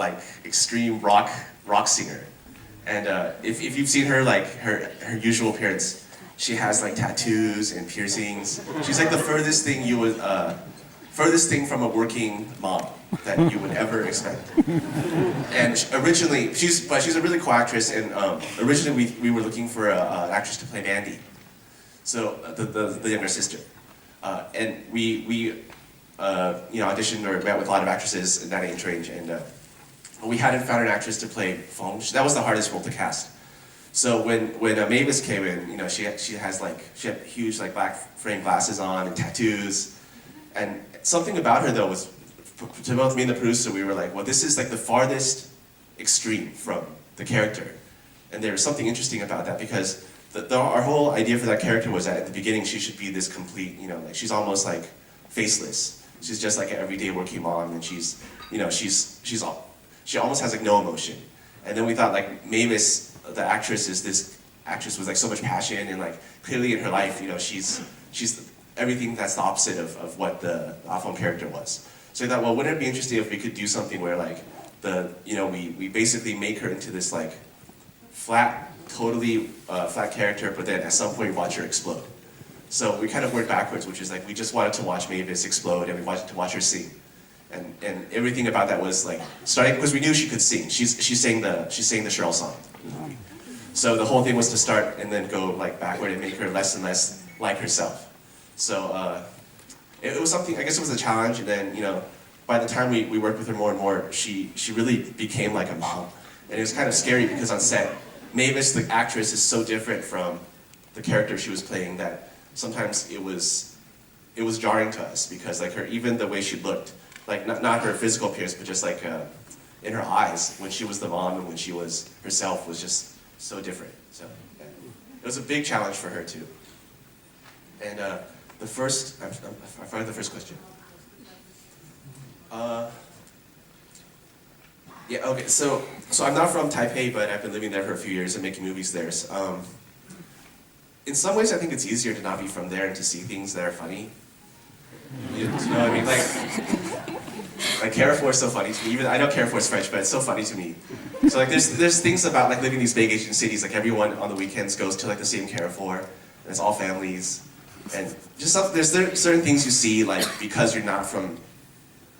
like extreme rock singer. And if you've seen her, like her usual appearance, she has like tattoos and piercings. She's like the furthest thing from a working mom that you would ever expect. And originally, she's a really cool actress. And originally, we were looking for an actress to play Mandy, so the younger sister. And we auditioned or met with a lot of actresses in that age range, and we hadn't found an actress to play Feng. That was the hardest role to cast. So when Mavis came in, she had huge like black frame glasses on and tattoos, and something about her though was, to both me and the producer, we were like, well, this is like the farthest extreme from the character, and there was something interesting about that because our whole idea for that character was that at the beginning she should be this complete, like she's almost like faceless. She's just like an everyday working mom, and she almost has like no emotion. And then we thought like Mavis, the actress, is this actress with like so much passion, and like clearly in her life, she's everything that's the opposite of what the Afon character was. So we thought, well, wouldn't it be interesting if we could do something where like we basically make her into this like totally flat character, but then at some point we watch her explode. So we kind of worked backwards, which is like we just wanted to watch Mavis explode, and we wanted to watch her sing, and everything about that was like starting because we knew she could sing. She sang the Cheryl song. So the whole thing was to start and then go like backward and make her less and less like herself. So it was something. I guess it was a challenge, and then by the time we worked with her more and more, she really became like a mom, and it was kind of scary because on set, Mavis, the actress, is so different from the character she was playing that sometimes it was jarring to us because like even the way she looked, like not her physical appearance, but just like in her eyes when she was the mom and when she was herself was just so different. So yeah. It was a big challenge for her too. And I forgot the first question. Yeah, okay, so I'm not from Taipei, but I've been living there for a few years and making movies there. So, in some ways, I think it's easier to not be from there and to see things that are funny. You know what I mean? Like Carrefour is so funny to me. Even I know Carrefour is French, but it's so funny to me. So like, there's things about like living in these big Asian cities. Like everyone on the weekends goes to like the same Carrefour, and it's all families, and just there's certain things you see like because you're not from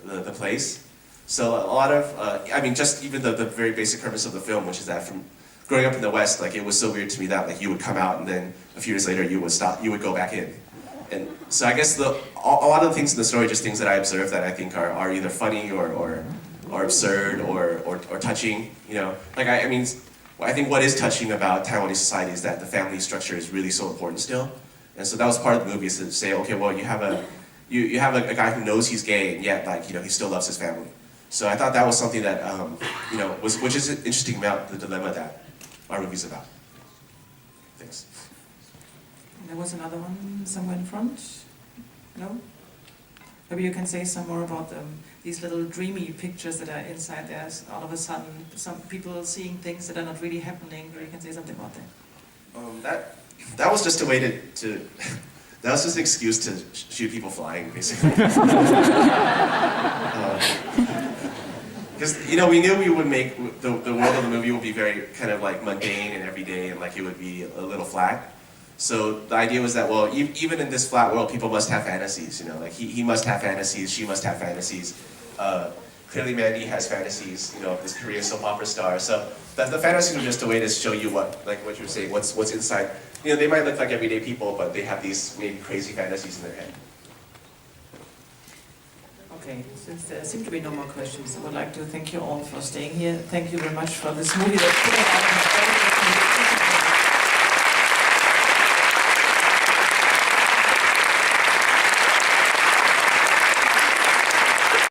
the place. So a lot of, just even the very basic premise of the film, which is that from growing up in the West, like it was so weird to me that like you would come out and then a few years later you would go back in. And so I guess a lot of the things in the story, just things that I observed that I think are either funny or absurd or touching, Like I think what is touching about Taiwanese society is that the family structure is really so important still. And so that was part of the movie, is to say, okay, well you have a guy who knows he's gay and yet like, he still loves his family. So I thought that was something that, which is interesting about the dilemma that our movie's about. Thanks. There was another one somewhere in front. No? Maybe you can say some more about these little dreamy pictures that are inside there. All of a sudden, some people seeing things that are not really happening. Or you can say something about that. That was just a way to that was just an excuse to shoot people flying, basically. Because we knew we would make the world of the movie would be very kind of like mundane and everyday, and like it would be a little flat. So the idea was that, well, even in this flat world, people must have fantasies. Like he must have fantasies, she must have fantasies. Clearly, Mandy has fantasies. This Korean soap opera star. So the fantasies were just a way to show you what you're saying, what's inside. They might look like everyday people, but they have these maybe crazy fantasies in their head. Okay, since there seem to be no more questions, I would like to thank you all for staying here. Thank you very much for this movie.